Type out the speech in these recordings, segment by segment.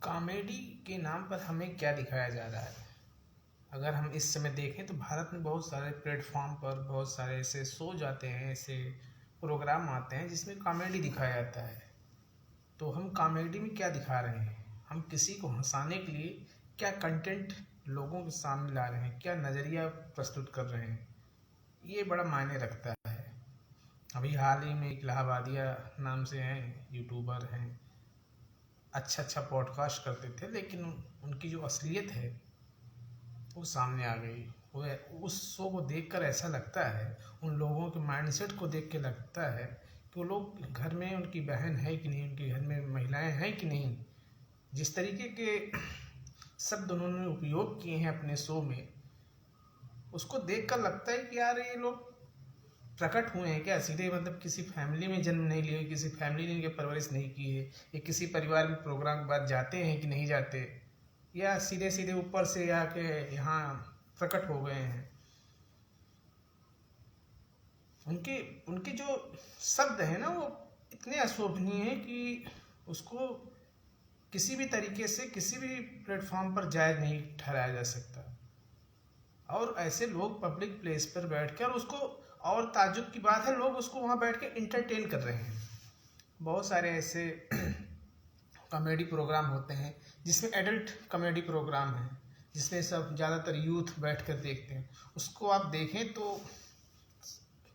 Comedy के नाम पर हमें क्या दिखाया जा रहा है? अगर हम इस समय देखें तो भारत में बहुत सारे प्लेटफॉर्म पर बहुत सारे ऐसे शो जाते हैं, ऐसे प्रोग्राम आते हैं जिसमें कॉमेडी दिखाया जाता है। तो हम कॉमेडी में क्या दिखा रहे हैं? हम किसी को हंसाने के लिए क्या कंटेंट लोगों के सामने ला रहे हैं, क्या नज़रिया प्रस्तुत कर रहे हैं, ये बड़ा मायने रखता है। अभी हाल ही में एक इलाहाबादिया नाम से हैं, यूट्यूबर हैं, अच्छा पॉडकास्ट करते थे, लेकिन उनकी जो असलियत है वो सामने आ गई। वो उस शो को देखकर ऐसा लगता है, उन लोगों के माइंडसेट को देख के लगता है कि वो लोग घर में उनकी बहन है कि नहीं, उनके घर में महिलाएं हैं कि नहीं। जिस तरीके के शब्द उन्होंने उपयोग किए हैं अपने शो में, उसको देखकर लगता है कि यार ये लोग प्रकट हुए हैं क्या सीधे, मतलब किसी फैमिली में जन्म नहीं लिए, किसी फैमिली ने इनकी परवरिश नहीं की है, या किसी परिवार में प्रोग्राम के बाद जाते हैं कि नहीं जाते, या सीधे सीधे ऊपर से आके यहाँ प्रकट हो गए हैं। उनके उनके जो शब्द है ना, वो इतने अशोभनीय हैं कि उसको किसी भी तरीके से किसी भी प्लेटफॉर्म पर जायज नहीं ठहराया जा सकता। और ऐसे लोग पब्लिक प्लेस पर बैठकर उसको, और ताज्जुब की बात है, लोग उसको वहाँ बैठ के इंटरटेन कर रहे हैं। बहुत सारे ऐसे कॉमेडी प्रोग्राम होते हैं जिसमें एडल्ट कॉमेडी प्रोग्राम है, जिसमें सब ज़्यादातर यूथ बैठकर देखते हैं। उसको आप देखें तो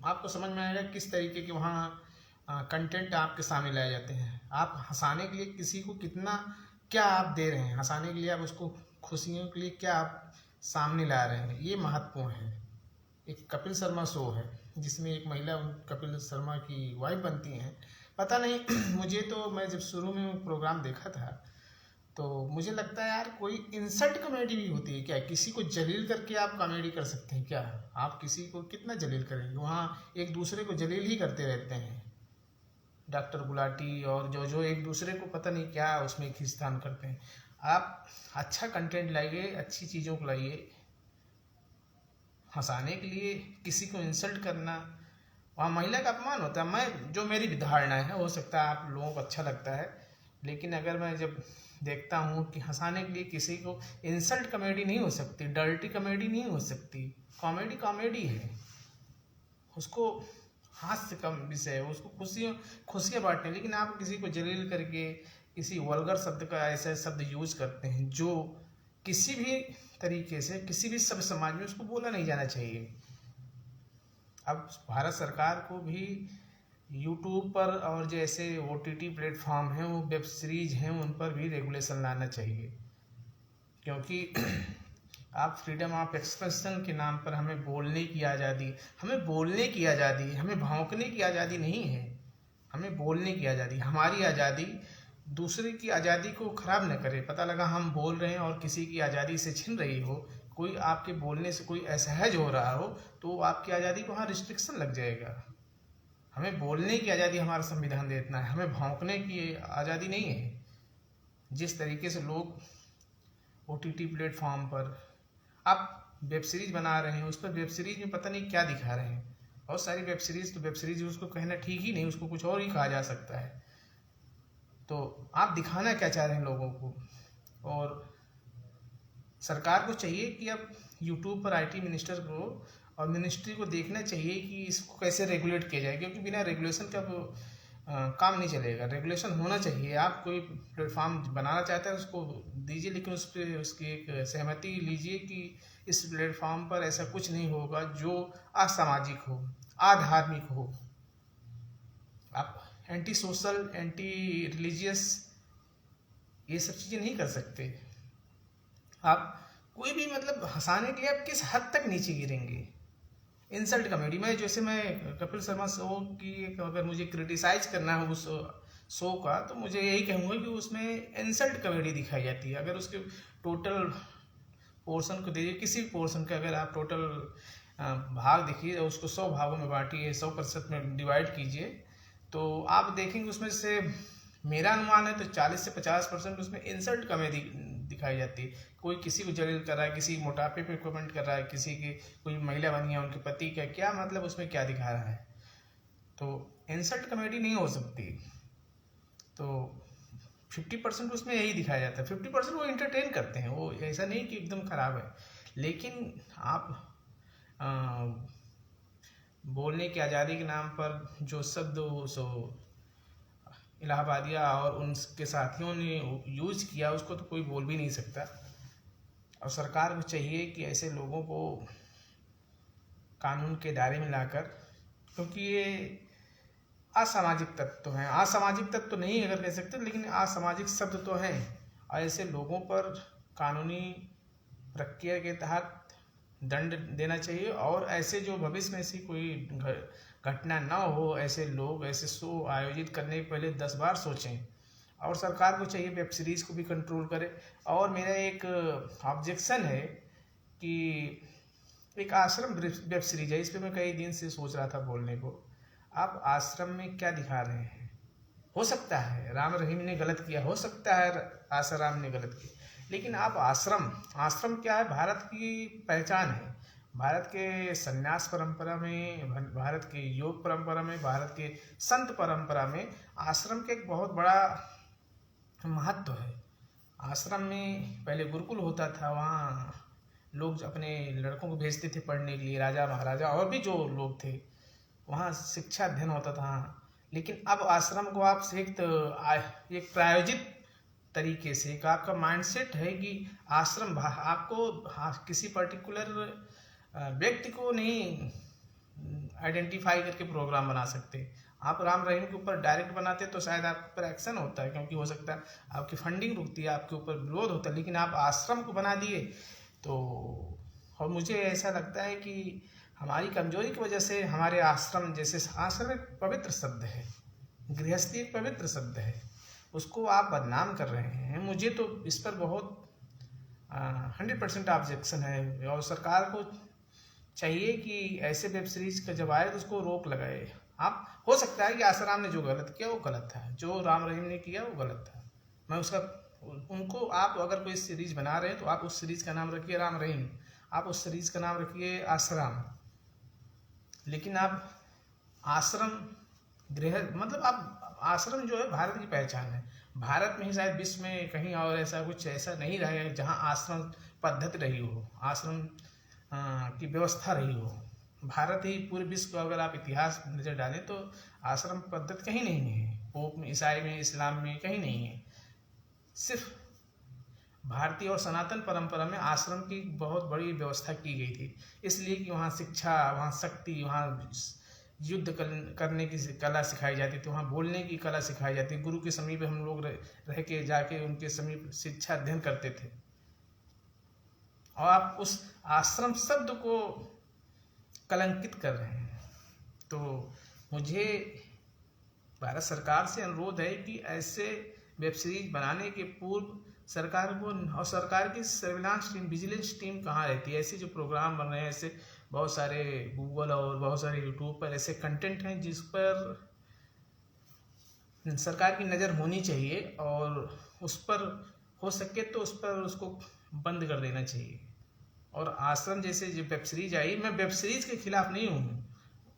आपको समझ में आएगा किस तरीके के वहाँ कंटेंट आपके सामने लाए जाते हैं। आप हंसाने के लिए किसी को कितना क्या आप दे रहे हैं, हंसाने के लिए आप उसको खुशियों के लिए क्या आप सामने ला रहे हैं, ये महत्वपूर्ण है। एक कपिल शर्मा शो है जिसमें एक महिला कपिल शर्मा की वाइफ बनती हैं। पता नहीं मुझे तो, मैं जब शुरू में प्रोग्राम देखा था तो मुझे लगता है यार कोई इंसल्ट कॉमेडी भी होती है क्या? किसी को जलील करके आप कॉमेडी कर सकते हैं क्या? आप किसी को कितना जलील करेंगे? वहाँ एक दूसरे को जलील ही करते रहते हैं, डॉक्टर गुलाटी और जो एक दूसरे को पता नहीं क्या उसमें खींचतान करते हैं। आप अच्छा कंटेंट लाइए, अच्छी चीज़ों को लाइए। हंसाने के लिए किसी को इंसल्ट करना, वहाँ महिला का अपमान होता है। मेरी भी धारणा है, हो सकता है आप लोगों को अच्छा लगता है, लेकिन अगर मैं जब देखता हूँ कि हंसाने के लिए किसी को इंसल्ट कॉमेडी नहीं हो सकती, डर्टी कॉमेडी नहीं हो सकती। कॉमेडी कॉमेडी है, उसको हास्य कम विषय है, उसको खुशियाँ बांटने। लेकिन आप किसी को जलील करके किसी वल्गर शब्द का ऐसा शब्द यूज करते हैं जो किसी भी तरीके से किसी भी सब समाज में उसको बोला नहीं जाना चाहिए। अब भारत सरकार को भी यूट्यूब पर और जैसे OTT प्लेटफॉर्म हैं, वो वेब सीरीज हैं, उन पर भी रेगुलेशन लाना चाहिए। क्योंकि आप फ्रीडम ऑफ एक्सप्रेशन के नाम पर हमें बोलने की आज़ादी, हमें भौंकने की आज़ादी नहीं है, हमें बोलने की आज़ादी। हमारी आज़ादी दूसरे की आज़ादी को खराब न करे। पता लगा हम बोल रहे हैं और किसी की आज़ादी से छिन रही हो, कोई आपके बोलने से कोई असहज हो रहा हो, तो आपकी आज़ादी को वहाँ रिस्ट्रिक्शन लग जाएगा। हमें बोलने की आज़ादी हमारा संविधान देता है, हमें भौंकने की आज़ादी नहीं है। जिस तरीके से लोग OTT प्लेटफॉर्म पर आप वेब सीरीज बना रहे हैं, उस पर वेब सीरीज में पता नहीं क्या दिखा रहे हैं। बहुत सारी वेब सीरीज उसको कहना ठीक ही नहीं, उसको कुछ और ही कहा जा सकता है। तो आप दिखाना क्या चाह रहे हैं लोगों को? और सरकार को चाहिए कि अब यूट्यूब पर IT मिनिस्टर को और मिनिस्ट्री को देखना चाहिए कि इसको कैसे रेगुलेट किया जाए, क्योंकि बिना रेगुलेशन का काम नहीं चलेगा। रेगुलेशन होना चाहिए। आप कोई प्लेटफॉर्म बनाना चाहते हैं उसको दीजिए, लेकिन उस पर उसकी एक सहमति लीजिए कि इस प्लेटफॉर्म पर ऐसा कुछ नहीं होगा जो असामाजिक हो, अधार्मिक हो। आप एंटी सोशल, एंटी रिलीजियस ये सब चीज़ें नहीं कर सकते। आप कोई भी, मतलब हंसाने के लिए आप किस हद तक नीचे गिरेंगे? इंसल्ट कॉमेडी में, जैसे मैं कपिल शर्मा शो की अगर मुझे क्रिटिसाइज करना है उस शो का, तो मुझे यही कहूँगा कि उसमें इंसल्ट कॉमेडी दिखाई जाती है। अगर उसके टोटल पोर्शन को देखिए, किसी भी पोर्शन का अगर आप टोटल भाग देखिए, उसको 100 भागों में बांटिए, 100% में डिवाइड कीजिए, तो आप देखेंगे उसमें से, मेरा अनुमान है तो 40 से 50% उसमें इंसल्ट कॉमेडी दिखाई जाती है। कोई किसी को जलील कर रहा है, किसी मोटापे पे कमेंट कर रहा है, किसी की कोई महिला बनी है उनके पति का क्या मतलब उसमें क्या दिखा रहा है। तो इंसल्ट कॉमेडी नहीं हो सकती। तो 50% उसमें यही दिखाया जाता है। 50% वो इंटरटेन करते हैं, वो ऐसा नहीं कि एकदम खराब है। लेकिन आप बोलने की आज़ादी के नाम पर जो शब्द सो इलाहाबादिया और उनके साथियों ने यूज किया, उसको तो कोई बोल भी नहीं सकता। और सरकार को चाहिए कि ऐसे लोगों को कानून के दायरे में लाकर, क्योंकि ये असामाजिक तत्व तो हैं, असामाजिक तत्व तो नहीं अगर कह सकते, लेकिन असामाजिक शब्द तो हैं। ऐसे लोगों पर कानूनी प्रक्रिया के तहत दंड देना चाहिए, और ऐसे जो भविष्य में ऐसी कोई घटना ना हो, ऐसे लोग ऐसे शो आयोजित करने के पहले 10 बार सोचें। और सरकार को चाहिए वेब सीरीज़ को भी कंट्रोल करे। और मेरा एक ऑब्जेक्शन है कि एक आश्रम वेब सीरीज है, इस पर मैं कई दिन से सोच रहा था बोलने को। आप आश्रम में क्या दिखा रहे हैं? हो सकता है राम रहीम ने गलत किया, हो सकता है आसाराम ने गलत किया, लेकिन आप आश्रम क्या है? भारत की पहचान है। भारत के संन्यास परंपरा में, भारत के योग परंपरा में, भारत के संत परंपरा में आश्रम के एक बहुत बड़ा महत्व है। आश्रम में पहले गुरुकुल होता था, वहाँ लोग अपने लड़कों को भेजते थे पढ़ने के लिए, राजा महाराजा और भी जो लोग थे, वहाँ शिक्षा अध्ययन होता था। लेकिन अब आश्रम को आप एक प्रायोजित तरीके से, एक आपका माइंडसेट है कि आश्रम आपको किसी पर्टिकुलर व्यक्ति को नहीं आइडेंटिफाई करके प्रोग्राम बना सकते। आप राम रहीम के ऊपर डायरेक्ट बनाते तो शायद आप पर एक्शन होता है, क्योंकि हो सकता है आपकी फंडिंग रुकती है, आपके ऊपर विरोध होता है। लेकिन आप आश्रम को बना दिए तो, और मुझे ऐसा लगता है कि हमारी कमजोरी की वजह से हमारे आश्रम, जैसे आश्रम एक पवित्र शब्द है, गृहस्थी एक पवित्र शब्द है, उसको आप बदनाम कर रहे हैं। मुझे तो इस पर बहुत 100% ऑब्जेक्शन है। और सरकार को चाहिए कि ऐसे वेब सीरीज का जब आए तो उसको रोक लगाए। आप, हो सकता है कि आसाराम ने जो गलत किया वो गलत था, जो राम रहीम ने किया वो गलत था। मैं उसका, उनको, आप अगर कोई सीरीज बना रहे हैं तो आप उस सीरीज का नाम रखिए राम रहीम, आप उस सीरीज का नाम रखिए आसाराम। लेकिन आप आश्रम गृह, मतलब आप आश्रम जो है भारत की पहचान है। भारत में ही शायद विश्व में कहीं और ऐसा कुछ ऐसा नहीं रहा है जहाँ आश्रम पद्धति रही हो, आश्रम की व्यवस्था रही हो। भारत ही, पूरे विश्व का अगर आप इतिहास नजर डालें तो आश्रम पद्धति कहीं नहीं है। पोप में, ईसाई में, इस्लाम में कहीं नहीं है। सिर्फ भारतीय और सनातन परंपरा में आश्रम की बहुत बड़ी व्यवस्था की गई थी, इसलिए कि वहाँ शिक्षा, वहाँ शक्ति, वहाँ युद्ध करने की कला सिखाई जाती थी, वहाँ बोलने की कला सिखाई जाती थी। गुरु के समीप हम लोग रह के जाके उनके समीप शिक्षा अध्ययन करते थे। और आप उस आश्रम शब्द को कलंकित कर रहे हैं। तो मुझे भारत सरकार से अनुरोध है कि ऐसे वेब सीरीज बनाने के पूर्व सरकार को, और सरकार की सर्विलांस टीम, विजिलेंस टीम कहाँ रहती है? ऐसे जो प्रोग्राम बन रहे हैं, ऐसे बहुत सारे गूगल और बहुत सारे यूट्यूब पर ऐसे कंटेंट हैं जिस पर सरकार की नज़र होनी चाहिए, और उस पर हो सके तो उस पर उसको बंद कर देना चाहिए। और आश्रम जैसे जो वेब सीरीज आई, मैं वेब सीरीज के खिलाफ नहीं हूँ,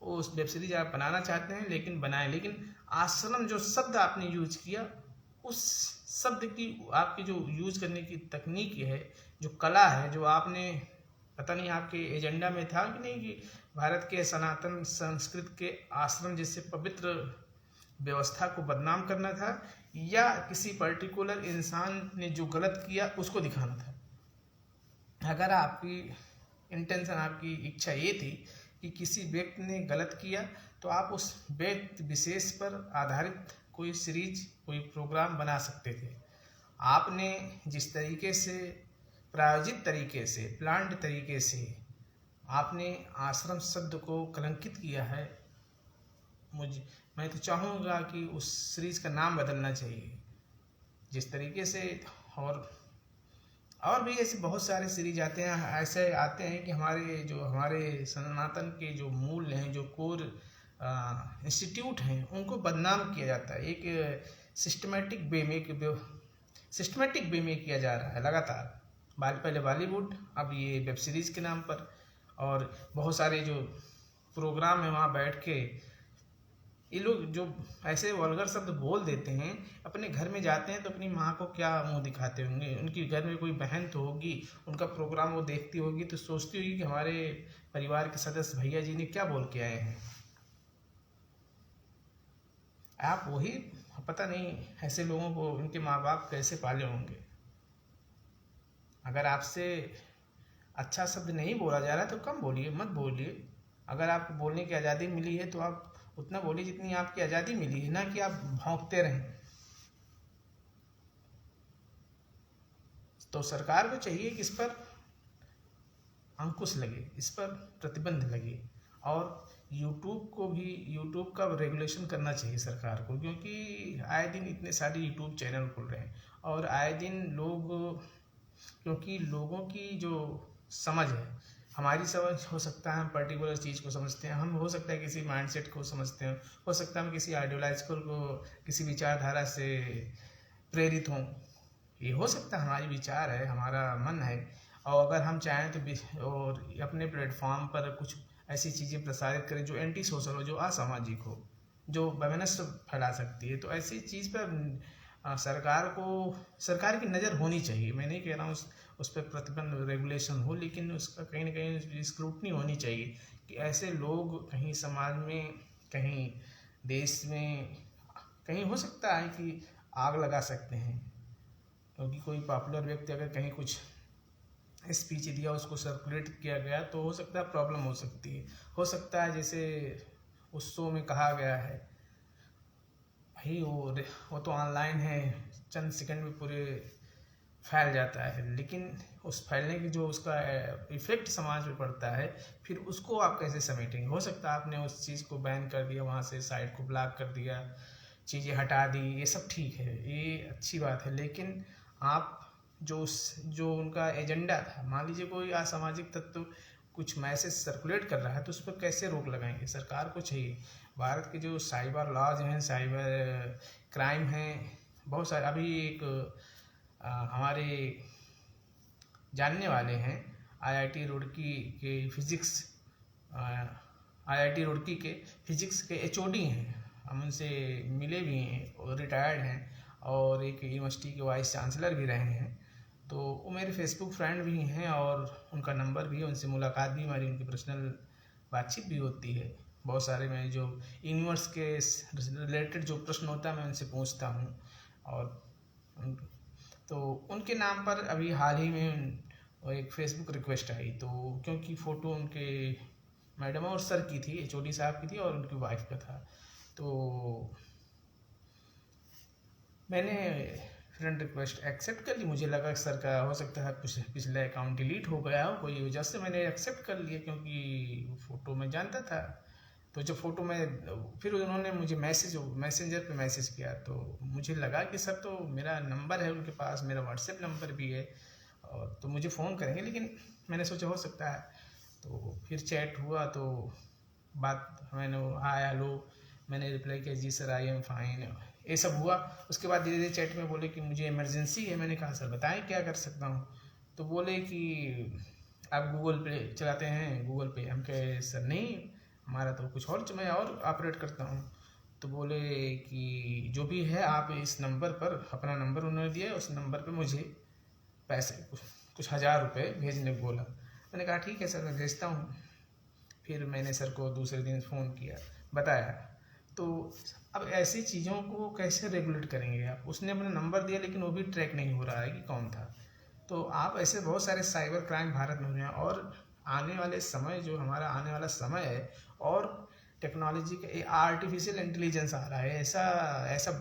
उस वेब सीरीज आप बनाना चाहते हैं लेकिन बनाएं, लेकिन आश्रम जो शब्द आपने यूज किया, उस शब्द की, आपकी जो यूज करने की तकनीक है, जो कला है, जो आपने, पता नहीं आपके एजेंडा में था कि नहीं कि भारत के सनातन संस्कृत के आश्रम जैसे पवित्र व्यवस्था को बदनाम करना था, या किसी पर्टिकुलर इंसान ने जो गलत किया उसको दिखाना था। अगर आपकी इंटेंशन, आपकी इच्छा ये थी कि किसी व्यक्ति ने गलत किया, तो आप उस व्यक्ति विशेष पर आधारित कोई सीरीज, कोई प्रोग्राम बना सकते थे। आपने जिस तरीके से, प्रायोजित तरीके से, प्लान्ड तरीके से आपने आश्रम शब्द को कलंकित किया है, मैं तो चाहूँगा कि उस सीरीज का नाम बदलना चाहिए जिस तरीके से। और भी ऐसे बहुत सारे सीरीज आते हैं, ऐसे आते हैं कि हमारे सनातन के जो मूल हैं, जो कोर इंस्टीट्यूट हैं, उनको बदनाम किया जाता है। एक सिस्टमेटिक वे में किया जा रहा है लगातार। पहले बॉलीवुड, अब ये वेब सीरीज के नाम पर, और बहुत सारे जो प्रोग्राम है वहाँ बैठ के ये लोग जो ऐसे वल्गर शब्द बोल देते हैं, अपने घर में जाते हैं तो अपनी माँ को क्या मुंह दिखाते होंगे। उनकी घर में कोई बहन तो होगी, उनका प्रोग्राम वो देखती होगी तो सोचती होगी कि हमारे परिवार के सदस्य भैया जी ने क्या बोल के आए हैं। आप वही, पता नहीं ऐसे लोगों को उनके माँ बाप कैसे पाले होंगे। अगर आपसे अच्छा शब्द नहीं बोला जा रहा है तो कम बोलिए, मत बोलिए। अगर आपको बोलने की आज़ादी मिली है तो आप उतना बोलिए जितनी आपकी आज़ादी मिली है, ना कि आप भौंकते रहें। तो सरकार को चाहिए कि इस पर अंकुश लगे, इस पर प्रतिबंध लगे, और यूट्यूब का रेगुलेशन करना चाहिए सरकार को, क्योंकि आए दिन इतने सारे यूट्यूब चैनल खुल रहे हैं और आए दिन लोग, क्योंकि लोगों की जो समझ है, हमारी समझ हो सकता है हम पर्टिकुलर चीज़ को समझते हैं, हम हो सकता है किसी माइंडसेट को समझते हैं, हो सकता है हम किसी आइडियोलॉजिकल को, किसी विचारधारा से प्रेरित हों। ये हो सकता है, हमारी विचार है, हमारा मन है, और अगर हम चाहें तो और अपने प्लेटफॉर्म पर कुछ ऐसी चीज़ें प्रसारित करें जो एंटी सोशल हो, जो असामाजिक हो, जो वैमनस्य फैला सकती है, तो ऐसी चीज़ पर सरकार की नज़र होनी चाहिए। मैं नहीं कह रहा हूँ उस पर प्रतिबंध रेगुलेशन हो, लेकिन उसका कहीं ना कहीं स्क्रूटनी होनी चाहिए कि ऐसे लोग कहीं समाज में, कहीं देश में, कहीं हो सकता है कि आग लगा सकते हैं, क्योंकि कोई पॉपुलर व्यक्ति अगर कहीं कुछ स्पीच दिया, उसको सर्कुलेट किया गया, तो हो सकता है प्रॉब्लम हो सकती है। हो सकता है जैसे उस शो में कहा गया है, भाई वो तो ऑनलाइन है, चंद सेकंड में पूरे फैल जाता है, लेकिन उस फैलने की जो उसका इफेक्ट समाज में पड़ता है, फिर उसको आप कैसे समेटेंगे। हो सकता है आपने उस चीज़ को बैन कर दिया, वहाँ से साइट को ब्लॉक कर दिया, चीज़ें हटा दी, ये सब ठीक है, ये अच्छी बात है, लेकिन आप जो उनका एजेंडा था, मान लीजिए कोई असामाजिक तत्व कुछ मैसेज सर्कुलेट कर रहा है तो उस पर कैसे रोक लगाएंगे। सरकार को चाहिए, भारत के जो साइबर लॉज हैं, साइबर क्राइम हैं, बहुत सारे, अभी एक हमारे जानने वाले हैं आईआईटी रुड़की के फिजिक्स के एचओडी हैं, हम उनसे मिले भी हैं और रिटायर्ड हैं, और एक यूनिवर्सिटी के वाइस चांसलर भी रहे हैं, तो वो मेरे फेसबुक फ्रेंड भी हैं और उनका नंबर भी है, उनसे मुलाकात भी हमारी, उनकी पर्सनल बातचीत भी होती है। बहुत सारे मैं जो यूनिवर्स के रिलेटेड जो प्रश्न होता है मैं उनसे पूछता हूँ, और तो उनके नाम पर अभी हाल ही में एक फेसबुक रिक्वेस्ट आई, तो क्योंकि फ़ोटो उनके मैडम और सर की थी, एचओडी साहब की थी और उनकी वाइफ का था, तो मैंने फ्रेंड रिक्वेस्ट एक्सेप्ट कर ली। मुझे लगा सर का हो सकता है पिछला अकाउंट डिलीट हो गया हो कोई वजह से, मैंने एक्सेप्ट कर लिया क्योंकि फ़ोटो मैं जानता था। तो जब फ़ोटो में फिर उन्होंने मुझे मैसेंजर पे मैसेज किया, तो मुझे लगा कि सर तो मेरा नंबर है उनके पास, मेरा व्हाट्सएप नंबर भी है, और तो मुझे फ़ोन करेंगे, लेकिन मैंने सोचा हो सकता है, तो फिर चैट हुआ, तो बात मैंने हाय हेलो, मैंने रिप्लाई किया जी सर आई एम फाइन, ये सब हुआ। उसके बाद धीरे धीरे चैट में बोले कि मुझे इमरजेंसी है। मैंने कहा सर बताएं क्या कर सकता हूँ, तो बोले कि आप गूगल पे चलाते हैं, गूगल पे। हम कहे सर नहीं, हमारा तो कुछ और, मैं और ऑपरेट करता हूँ। तो बोले कि जो भी है आप इस नंबर पर, अपना नंबर उन्होंने दिया है, उस नंबर पे मुझे पैसे कुछ 1000 रुपये भेजने को बोला। मैंने कहा ठीक है सर मैं भेजता हूँ। फिर मैंने सर को दूसरे दिन फ़ोन किया, बताया। तो अब ऐसी चीज़ों को कैसे रेगुलेट करेंगे आप। उसने अपना नंबर दिया लेकिन वो भी ट्रैक नहीं हो रहा है कि कौन था। तो आप ऐसे बहुत सारे साइबर क्राइम भारत में हुए हैं, और आने वाले समय, जो हमारा आने वाला समय है, और टेक्नोलॉजी का आर्टिफिशियल इंटेलिजेंस आ रहा है, ऐसा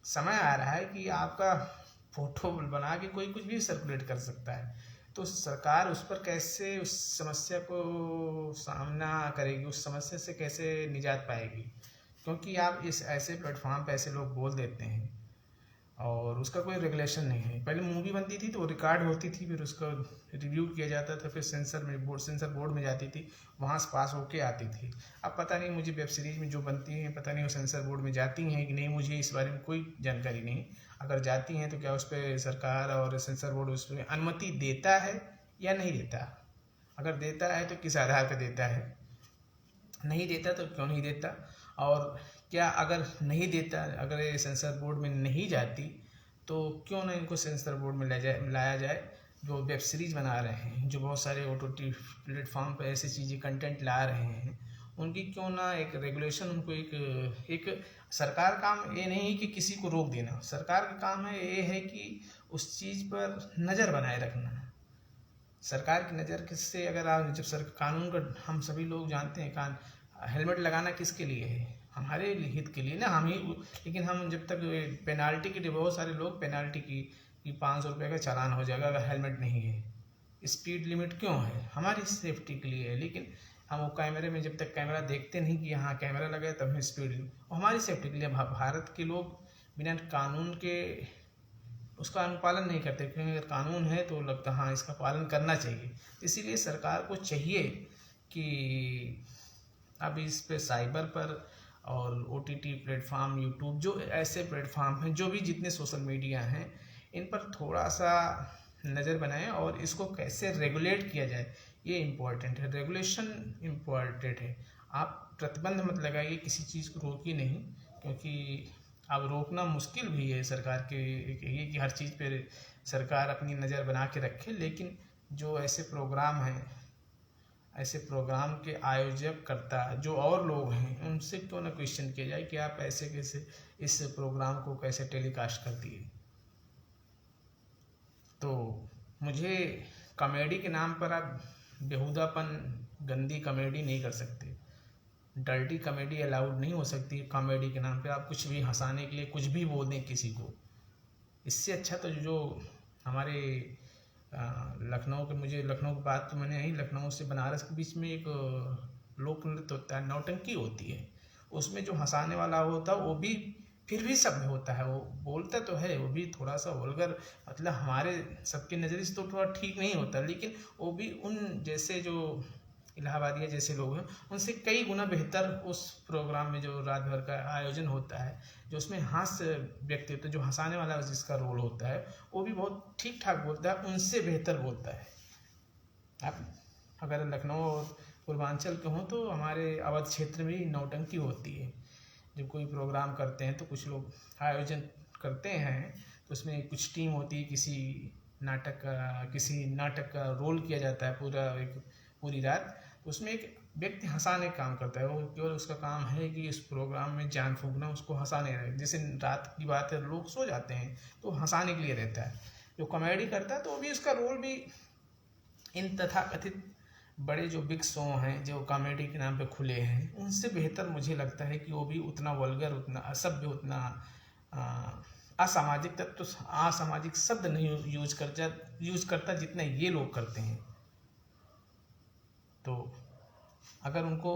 समय आ रहा है कि आपका फोटो बना के कोई कुछ भी सर्कुलेट कर सकता है। तो सरकार उस पर कैसे, उस समस्या को सामना करेगी, उस समस्या से कैसे निजात पाएगी, क्योंकि आप इस ऐसे प्लेटफॉर्म पे ऐसे लोग बोल देते हैं और उसका कोई रेगुलेशन नहीं है। पहले मूवी बनती थी तो रिकॉर्ड होती थी, फिर उसका रिव्यू किया जाता था, फिर सेंसर बोर्ड में जाती थी, वहाँ से पास होके आती थी। अब पता नहीं मुझे वेब सीरीज में जो बनती हैं, पता नहीं वो सेंसर बोर्ड में जाती हैं कि नहीं, मुझे इस बारे में कोई जानकारी नहीं। अगर जाती हैं तो क्या उस पर सरकार और सेंसर बोर्ड उस पर अनुमति देता है या नहीं देता। अगर देता है तो किस आधार पर देता है, नहीं देता तो क्यों नहीं देता। और क्या अगर नहीं देता, अगर ये सेंसर बोर्ड में नहीं जाती तो क्यों ना इनको सेंसर बोर्ड में लाया जाए। जो वेब सीरीज़ बना रहे हैं, जो बहुत सारे OTT प्लेटफॉर्म पर ऐसी चीज़ें कंटेंट ला रहे हैं, उनकी क्यों ना एक रेगुलेशन, उनको एक सरकार काम ये नहीं है कि किसी को रोक देना, सरकार का काम है ये है कि उस चीज़ पर नज़र बनाए रखना। सरकार की नज़र किससे, अगर आप जब सर कानून का, हम सभी लोग जानते हैं हेलमेट लगाना किसके लिए है, हमारे हित के लिए ना, हम ही। लेकिन हम जब तक पेनाल्टी की, बहुत सारे लोग पेनाल्टी की 500 रुपये का चालान हो जाएगा अगर हेलमेट नहीं है। स्पीड लिमिट क्यों है, हमारी सेफ्टी के लिए है। लेकिन हम वो कैमरे में जब तक कैमरा देखते नहीं कि यहाँ कैमरा लगा है तब हम स्पीड, हमारी सेफ्टी के लिए। भारत के लोग बिना कानून के उसका अनुपालन नहीं करते, क्योंकि अगर कानून है तो लगता हाँ इसका पालन करना चाहिए। इसीलिए सरकार को चाहिए कि अब इस पे साइबर पर और OTT प्लेटफॉर्म, यूट्यूब, जो ऐसे प्लेटफॉर्म हैं, जो भी जितने सोशल मीडिया हैं, इन पर थोड़ा सा नज़र बनाएं और इसको कैसे रेगुलेट किया जाए, ये इम्पोर्टेंट है। रेगुलेशन इम्पोर्टेंट है। आप प्रतिबंध मत लगाइए, किसी चीज़ को रोकिए नहीं, क्योंकि अब रोकना मुश्किल भी है सरकार के, ये कि हर चीज़ पे सरकार अपनी नज़र बना के रखे। लेकिन जो ऐसे प्रोग्राम हैं, ऐसे प्रोग्राम के आयोजक करता जो और लोग हैं, उनसे क्यों ना क्वेश्चन किया जाए कि आप ऐसे कैसे इस प्रोग्राम को कैसे टेलीकास्ट कर दिए। तो मुझे कॉमेडी के नाम पर आप बेहुदापन, गंदी कॉमेडी नहीं कर सकते। डर्टी कॉमेडी अलाउड नहीं हो सकती। कॉमेडी के नाम पे आप कुछ भी हंसाने के लिए कुछ भी बोल दें किसी को। इससे अच्छा तो जो हमारे लखनऊ के, मुझे लखनऊ की बात तो मैंने यही, लखनऊ से बनारस के बीच में एक लोक नृत्य होता है, नौटंकी होती है। उसमें जो हंसाने वाला होता है वो भी फिर भी सभ्य होता है, वो बोलता तो है, वो भी थोड़ा सा वल्गर, मतलब हमारे सबके नज़रिए से तो थोड़ा ठीक नहीं होता, लेकिन वो भी उन जैसे जो इलाहाबादिया जैसे लोग हैं उनसे कई गुना बेहतर उस प्रोग्राम में जो रात भर का आयोजन होता है, जो उसमें हास्य व्यक्ति होता है, जो हंसाने वाला जिसका रोल होता है, वो भी बहुत ठीक ठाक बोलता है, उनसे बेहतर बोलता है। आप अगर लखनऊ और पूर्वांचल के हों तो हमारे अवध क्षेत्र में ही नौटंकी होती है। जब कोई प्रोग्राम करते हैं तो कुछ लोग आयोजन करते हैं तो उसमें कुछ टीम होती है, किसी नाटक का रोल किया जाता है पूरी रात। तो उसमें एक व्यक्ति हंसाने का काम करता है, वो केवल उसका काम है कि इस प्रोग्राम में जान फूंकना, उसको हंसाने रहे। जैसे रात की बात है, लोग सो जाते हैं तो हंसाने के लिए रहता है। जो कॉमेडी करता है तो भी उसका रोल भी इन तथाकथित बड़े जो बिग शो हैं जो कॉमेडी के नाम पे खुले हैं, उनसे बेहतर मुझे लगता है कि वो भी उतना वल्गर, उतना असभ्य, उतना असामाजिक तत्व, असामाजिक शब्द नहीं यूज करता जितना ये लोग करते हैं। तो अगर उनको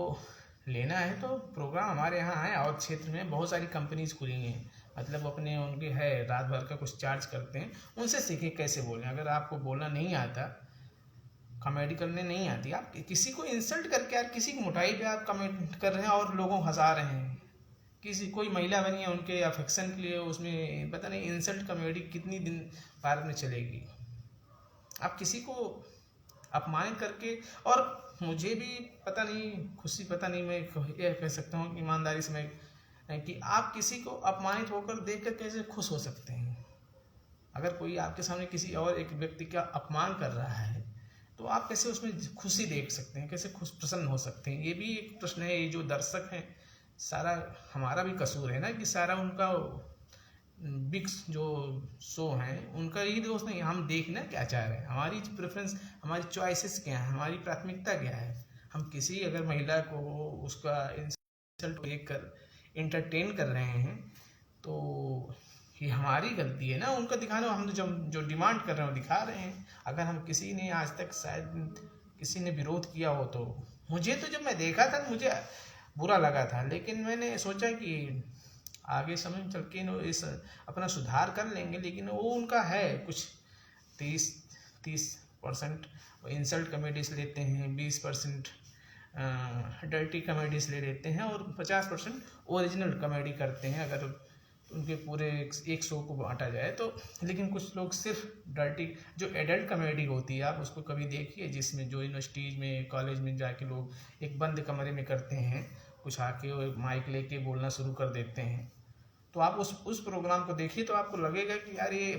लेना है तो प्रोग्राम हमारे यहाँ है, और क्षेत्र में बहुत सारी कंपनीज खुली हैं, मतलब अपने उनके है, रात भर का कुछ चार्ज करते हैं, उनसे सीखें कैसे बोलें। अगर आपको बोलना नहीं आता, कॉमेडी करने नहीं आती, आप किसी को इंसल्ट करके, यार किसी की मोटाई पे आप कमेंट कर रहे हैं और लोगों को हंसा रहे हैं, किसी कोई महिला बनी है उनके अफेक्शन के लिए, उसमें पता नहीं इंसल्ट कॉमेडी कितनी दिन भारत में चलेगी। आप किसी को अपमानित करके, और मुझे भी पता नहीं, खुशी पता नहीं, मैं यह कह सकता हूँ ईमानदारी से मैं कि आप किसी को अपमानित होकर देखकर कैसे खुश हो सकते हैं। अगर कोई आपके सामने किसी और एक व्यक्ति का अपमान कर रहा है तो आप कैसे उसमें खुशी देख सकते हैं, कैसे खुश प्रसन्न हो सकते हैं? ये भी एक प्रश्न है। ये जो दर्शक हैं, सारा हमारा भी कसूर है ना कि सारा उनका बिग जो शो हैं उनका ही दोस्त नहीं, हम देखना क्या चाह रहे हैं, हमारी प्रेफरेंस, हमारी चॉइसेस क्या है, हमारी प्राथमिकता क्या है। हम किसी अगर महिला को उसका इंसल्ट देखकर एंटरटेन कर रहे हैं तो ये हमारी गलती है ना, उनका दिखाना। हम तो जो डिमांड कर रहे हैं वो दिखा रहे हैं। अगर हम किसी ने आज तक शायद किसी ने विरोध किया हो तो मुझे तो जब मैं देखा था मुझे बुरा लगा था, लेकिन मैंने सोचा कि आगे समय चल के इस अपना सुधार कर लेंगे। लेकिन वो उनका है कुछ 30% इंसल्ट कॉमेडीज लेते हैं, 20% डर्टी कॉमेडीज ले लेते हैं और 50% ओरिजिनल कॉमेडी करते हैं। अगर उनके पूरे एक शो को बांटा जाए तो। लेकिन कुछ लोग सिर्फ डर्टी, जो एडल्ट कॉमेडी होती है, आप उसको कभी देखिए, जिसमें जो यूनिवर्सिटीज़ में, कॉलेज में जाके लोग एक बंद कमरे में करते हैं कुछ आके और माइक लेके बोलना शुरू कर देते हैं। तो आप उस प्रोग्राम को देखिए तो आपको लगेगा कि यार ये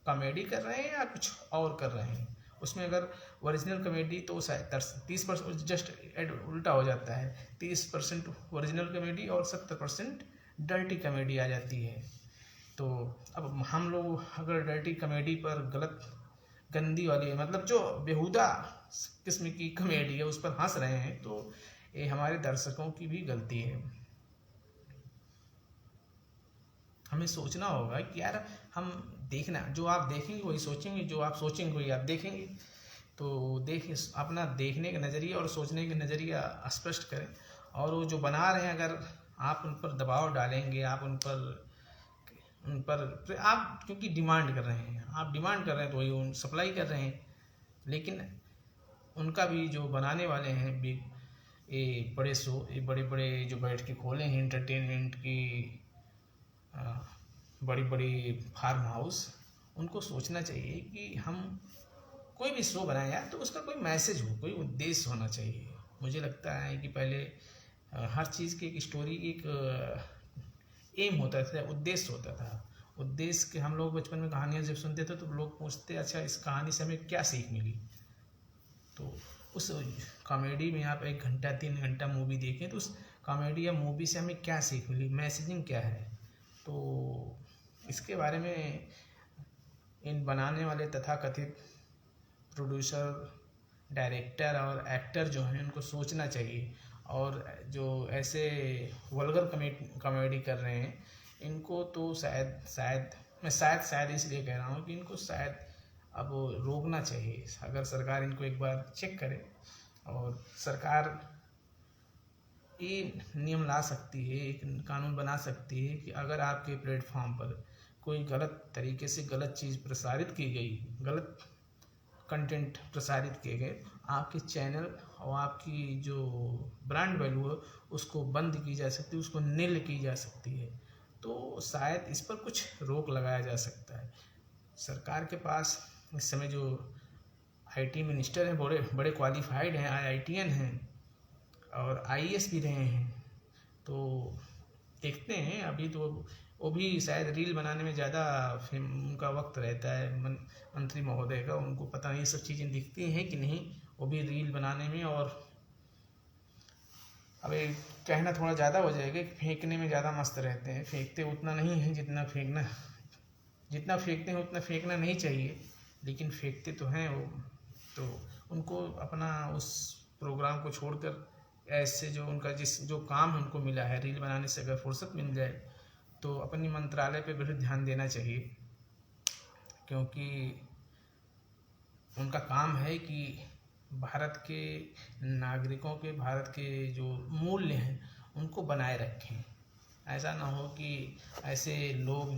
कॉमेडी कर रहे हैं या कुछ और कर रहे हैं। उसमें अगर ओरिजिनल कॉमेडी तो शायद 30% जस्ट उल्टा हो जाता है, 30% ओरिजिनल कॉमेडी और 70% डर्टी कॉमेडी आ जाती है। तो अब हम लोग अगर डर्टी कॉमेडी पर गलत गंदी वाली मतलब जो बेहुदा किस्म की कॉमेडी है उस पर हंस रहे हैं तो ये हमारे दर्शकों की भी गलती है। हमें सोचना होगा कि यार हम देखना, जो आप देखेंगे वही सोचेंगे, जो आप सोचेंगे वही आप देखेंगे। तो देखिए अपना देखने का नज़रिया और सोचने का नज़रिया स्पष्ट करें। और वो जो बना रहे हैं अगर आप उन पर दबाव डालेंगे, आप उन पर आप क्योंकि डिमांड कर रहे हैं, आप डिमांड कर रहे हैं तो वही उन सप्लाई कर रहे हैं। लेकिन उनका भी जो बनाने वाले हैं ये बड़े शो, ये बड़े बड़े जो बैठ के खोले हैं एंटरटेनमेंट की बड़ी बड़ी फार्म हाउस, उनको सोचना चाहिए कि हम कोई भी शो बनाएं यार तो उसका कोई मैसेज हो, कोई उद्देश्य होना चाहिए। मुझे लगता है कि पहले हर चीज़ की एक स्टोरी, एक एम होता था, उद्देश्य होता था। उद्देश्य के हम लोग बचपन में कहानियाँ जब सुनते थे तो लोग पूछते अच्छा इस कहानी से हमें क्या सीख मिली। तो उस कॉमेडी में आप 1 घंटा 3 घंटा मूवी देखें तो उस कॉमेडी या मूवी से हमें क्या सीख मिली, मैसेजिंग क्या है। तो इसके बारे में इन बनाने वाले तथाकथित प्रोड्यूसर, डायरेक्टर और एक्टर जो हैं उनको सोचना चाहिए। और जो ऐसे वल्गर कॉमेडी कर रहे हैं इनको तो शायद इसलिए कह रहा हूँ कि इनको शायद अब रोकना चाहिए। अगर सरकार इनको एक बार चेक करे और सरकार ये नियम ला सकती है, एक कानून बना सकती है कि अगर आपके प्लेटफॉर्म पर कोई गलत तरीके से गलत चीज़ प्रसारित की गई, गलत कंटेंट प्रसारित किए गए, आपके चैनल और आपकी जो ब्रांड वैल्यू है उसको बंद की जा सकती है, उसको नील की जा सकती है। तो शायद इस पर कुछ रोक लगाया जा सकता है। सरकार के पास इस समय जो आईटी मिनिस्टर हैं बड़े बड़े क्वालिफाइड हैं, आईआईटीएन हैं और आईएएस भी रहे हैं। तो देखते हैं, अभी तो वो भी शायद रील बनाने में ज़्यादा उनका वक्त रहता है मंत्री महोदय का, उनको पता नहीं ये सब चीज़ें दिखती हैं कि नहीं, वो भी रील बनाने में। और अभी कहना थोड़ा ज़्यादा हो जाएगा कि फेंकने में ज़्यादा मस्त रहते हैं, फेंकते उतना नहीं है जितना फेंकते हैं उतना फेंकना नहीं चाहिए, लेकिन फेंकते तो हैं वो। तो उनको अपना उस प्रोग्राम को छोड़कर ऐसे जो उनका जो काम उनको मिला है रील बनाने से अगर फुर्सत मिल जाए तो अपनी मंत्रालय पे भी ध्यान देना चाहिए। क्योंकि उनका काम है कि भारत के नागरिकों के, भारत के जो मूल्य हैं उनको बनाए रखें। ऐसा ना हो कि ऐसे लोग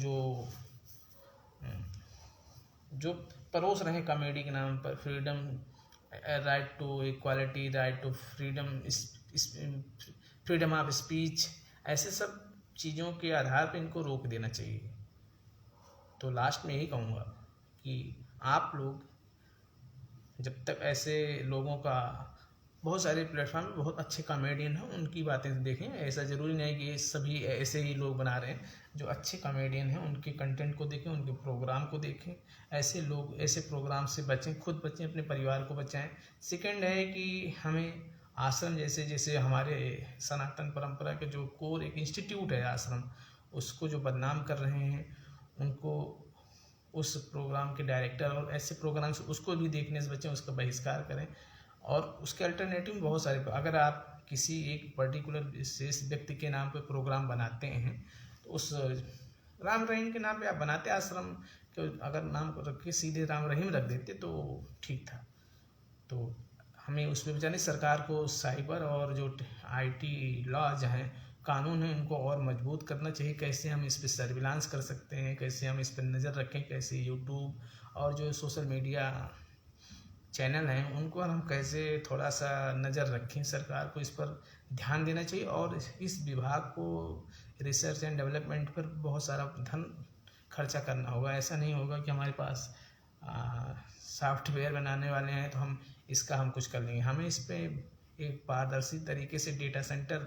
जो परोस रहे हैं कॉमेडी के नाम पर, freedom, right to equality, right to freedom of speech, ऐसे सब चीज़ों के आधार पर इनको रोक देना चाहिए। तो लास्ट में यही कहूँगा कि आप लोग जब तक ऐसे लोगों का, बहुत सारे प्लेटफॉर्म में बहुत अच्छे कॉमेडियन हैं उनकी बातें देखें। ऐसा ज़रूरी नहीं कि सभी ऐसे ही लोग बना रहे हैं, जो अच्छे कॉमेडियन हैं उनके कंटेंट को देखें, उनके प्रोग्राम को देखें। ऐसे लोग ऐसे प्रोग्राम से बचें, खुद बचें, अपने परिवार को बचाएं। सेकंड है कि हमें आश्रम जैसे हमारे सनातन परंपरा के जो कोर एक इंस्टीट्यूट है आश्रम, उसको जो बदनाम कर रहे हैं उनको, उस प्रोग्राम के डायरेक्टर और ऐसे प्रोग्राम से उसको भी देखने से बचें, उसका बहिष्कार करें। और उसके अल्टरनेटिव बहुत सारे, अगर आप किसी एक पर्टिकुलर विशेष व्यक्ति के नाम पे प्रोग्राम बनाते हैं तो उस राम रहीम के नाम पे आप बनाते आश्रम, तो अगर नाम रख के सीधे राम रहीम रख देते तो ठीक था। तो हमें उस पर बचाने सरकार को साइबर और जो आईटी लॉज हैं, कानून है, उनको और मजबूत करना चाहिए। कैसे हम इस पर सर्विलांस कर सकते हैं, कैसे हम इस पर नज़र रखें, कैसे यूट्यूब और जो सोशल मीडिया चैनल हैं उनको हम कैसे थोड़ा सा नज़र रखें। सरकार को इस पर ध्यान देना चाहिए और इस विभाग को रिसर्च एंड डेवलपमेंट पर बहुत सारा धन खर्चा करना होगा। ऐसा नहीं होगा कि हमारे पास सॉफ्टवेयर बनाने वाले हैं तो हम कुछ कर लेंगे। हमें इस पर एक पारदर्शी तरीके से डेटा सेंटर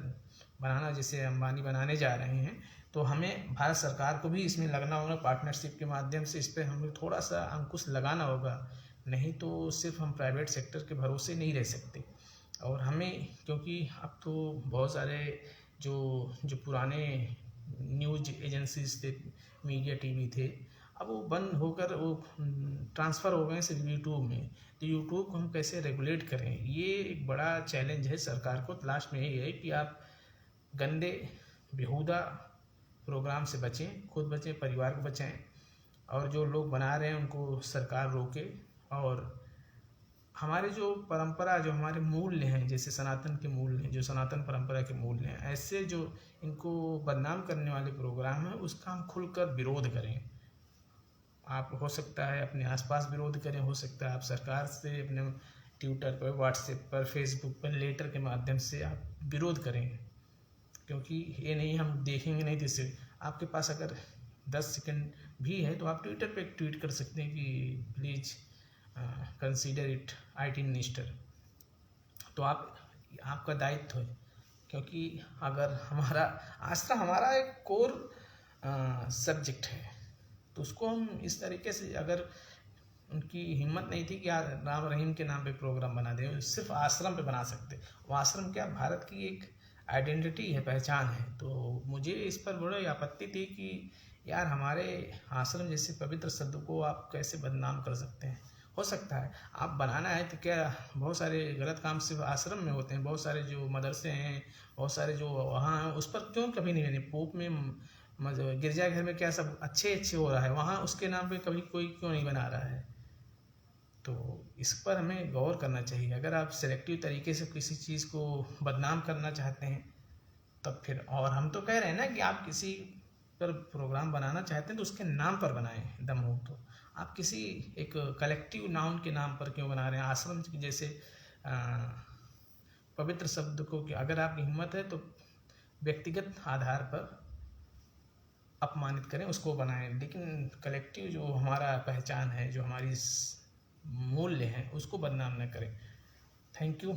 बनाना जैसे अंबानी बनाने जा रहे हैं, तो हमें भारत सरकार को भी इसमें लगना होगा, पार्टनरशिप के माध्यम से इस पर हमें थोड़ा सा अंकुश लगाना होगा। नहीं तो सिर्फ हम प्राइवेट सेक्टर के भरोसे नहीं रह सकते। और हमें, क्योंकि अब तो बहुत सारे जो जो पुराने न्यूज एजेंसीज थे, मीडिया टीवी थे, अब वो बंद होकर वो ट्रांसफ़र हो गए सिर्फ यूट्यूब में। तो यूट्यूब को हम कैसे रेगुलेट करें, ये एक बड़ा चैलेंज है सरकार को। लास्ट में यही है कि आप गंदे बेहुदा प्रोग्राम से बचें, खुद बचें, परिवार को बचाएं, और जो लोग बना रहे हैं उनको सरकार रोके। और हमारे जो परंपरा, जो हमारे मूल्य हैं, जैसे सनातन के मूल्य हैं, जो सनातन परंपरा के मूल्य हैं, ऐसे जो इनको बदनाम करने वाले प्रोग्राम हैं उसका हम खुलकर विरोध करें। आप हो सकता है अपने आसपास विरोध करें, हो सकता है आप सरकार से अपने ट्विटर पर, व्हाट्सएप पर, फेसबुक पर लेटर के माध्यम से आप विरोध करें। क्योंकि ये नहीं हम देखेंगे नहीं, जैसे आपके पास अगर 10 सेकंड भी है तो आप ट्विटर पे एक ट्वीट कर सकते हैं कि please consider it IT minister. तो आपका दायित्व है, क्योंकि अगर हमारा आस्था हमारा एक कोर सब्जेक्ट है, तो उसको हम इस तरीके से, अगर उनकी हिम्मत नहीं थी कि राम रहीम के नाम पे प्रोग्राम बना दें, सिर्फ आश्रम पे बना सकते। वो आश्रम क्या, भारत की एक आइडेंटिटी है, पहचान है। तो मुझे इस पर बड़ी आपत्ति थी कि यार हमारे आश्रम जैसे पवित्र शब्द को आप कैसे बदनाम कर सकते हैं। हो सकता है आप बनाना है तो क्या, बहुत सारे गलत काम सिर्फ आश्रम में होते हैं, बहुत सारे जो मदरसे हैं, बहुत सारे जो वहाँ हैं, उस पर क्यों कभी नहीं बने। पोप में, गिरजाघर में क्या सब अच्छे हो रहा है, वहाँ उसके नाम पे कभी कोई क्यों नहीं बना रहा है। तो इस पर हमें गौर करना चाहिए। अगर आप सिलेक्टिव तरीके से किसी चीज़ को बदनाम करना चाहते हैं तब फिर, और हम तो कह रहे हैं ना कि आप किसी पर प्रोग्राम बनाना चाहते हैं तो उसके नाम पर बनाएं, दम हो तो। आप किसी एक कलेक्टिव नाउन के नाम पर क्यों बना रहे हैं, आश्रम जैसे पवित्र शब्द को। कि अगर आपकी हिम्मत है तो व्यक्तिगत आधार पर अपमानित करें, उसको बनाएं, लेकिन कलेक्टिव जो हमारा पहचान है, जो हमारी मूल्य हैं, उसको बदनाम न करें। Thank you.